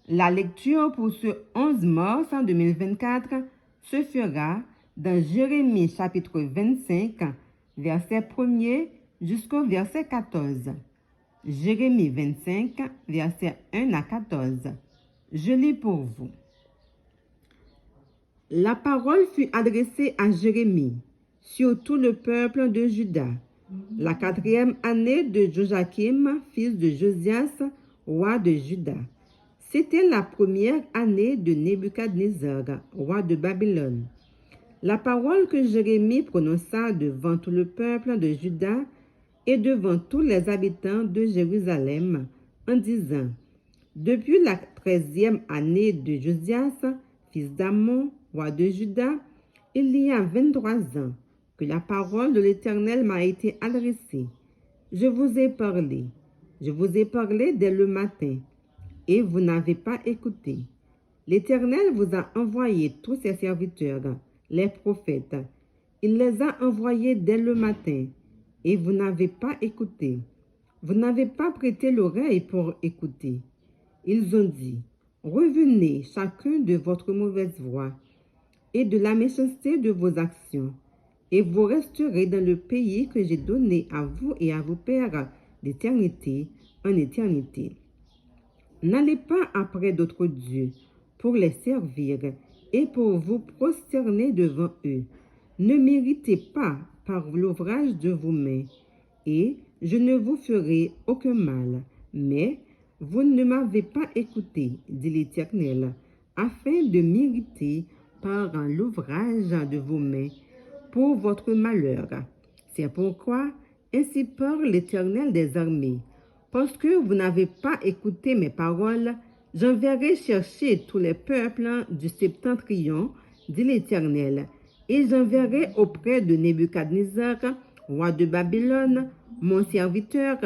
La lecture pour ce 11 mars 2024 se fera dans Jérémie chapitre 25, verset 1er jusqu'au verset 14. Jérémie 25, verset 1 à 14. Je lis pour vous. La parole fut adressée à Jérémie sur tout le peuple de Juda, la 4e année de Joachim, fils de Josias, roi de Juda. C'était la première année de Nebuchadnezzar, roi de Babylone. La parole que Jérémie prononça devant tout le peuple de Juda et devant tous les habitants de Jérusalem, en disant: Depuis la 13e année de Josias, fils d'Amon, roi de Juda, il y a 23 ans que la parole de l'Éternel m'a été adressée. Je vous ai parlé dès le matin, et vous n'avez pas écouté. L'Éternel vous a envoyé tous ses serviteurs, les prophètes. Il les a envoyés dès le matin, et vous n'avez pas écouté. Vous n'avez pas prêté l'oreille pour écouter. Ils ont dit: Revenez chacun de votre mauvaise voie et de la méchanceté de vos actions, et vous resterez dans le pays que j'ai donné à vous et à vos pères d'éternité en éternité. N'allez pas après d'autres dieux pour les servir et pour vous prosterner devant eux. Ne méritez pas par l'ouvrage de vos mains, et je ne vous ferai aucun mal. Mais vous ne m'avez pas écouté, dit l'Éternel, afin de mériter par l'ouvrage de vos mains pour votre malheur. C'est pourquoi, ainsi parle l'Éternel des armées, parce que vous n'avez pas écouté mes paroles, j'enverrai chercher tous les peuples du septentrion, dit l'Éternel, et j'enverrai auprès de Nebuchadnezzar, roi de Babylone, mon serviteur.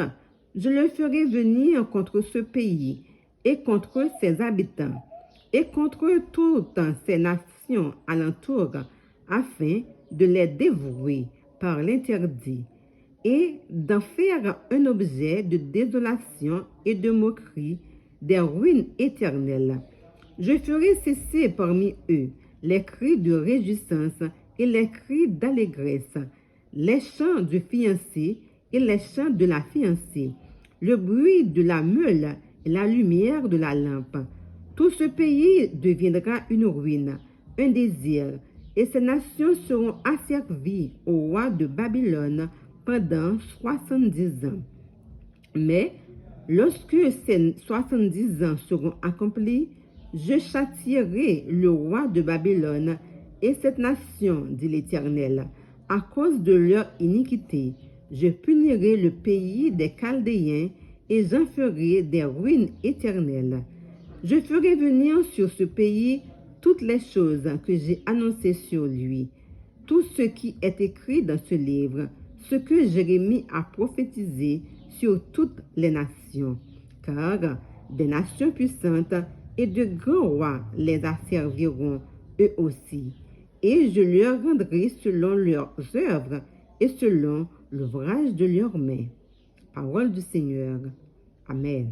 Je le ferai venir contre ce pays et contre ses habitants et contre toutes ces nations alentour, afin de les dévouer par l'interdit et d'en faire un objet de désolation et de moquerie, des ruines éternelles. Je ferai cesser parmi eux les cris de réjouissance et les cris d'allégresse, les chants du fiancé et les chants de la fiancée, le bruit de la meule et la lumière de la lampe. Tout ce pays deviendra une ruine, un désert, et ces nations seront asservies au roi de Babylone pendant 70 ans. Mais lorsque ces 70 ans seront accomplis, je châtierai le roi de Babylone et cette nation, dit l'Éternel, à cause de leur iniquité. Je punirai le pays des Chaldéens et j'en ferai des ruines éternelles. Je ferai venir sur ce pays toutes les choses que j'ai annoncées sur lui, tout ce qui est écrit dans ce livre, ce que Jérémie a prophétisé sur toutes les nations, car des nations puissantes et de grands rois les asserviront eux aussi, et je leur rendrai selon leurs œuvres et selon l'ouvrage de leurs mains. Parole du Seigneur. Amen.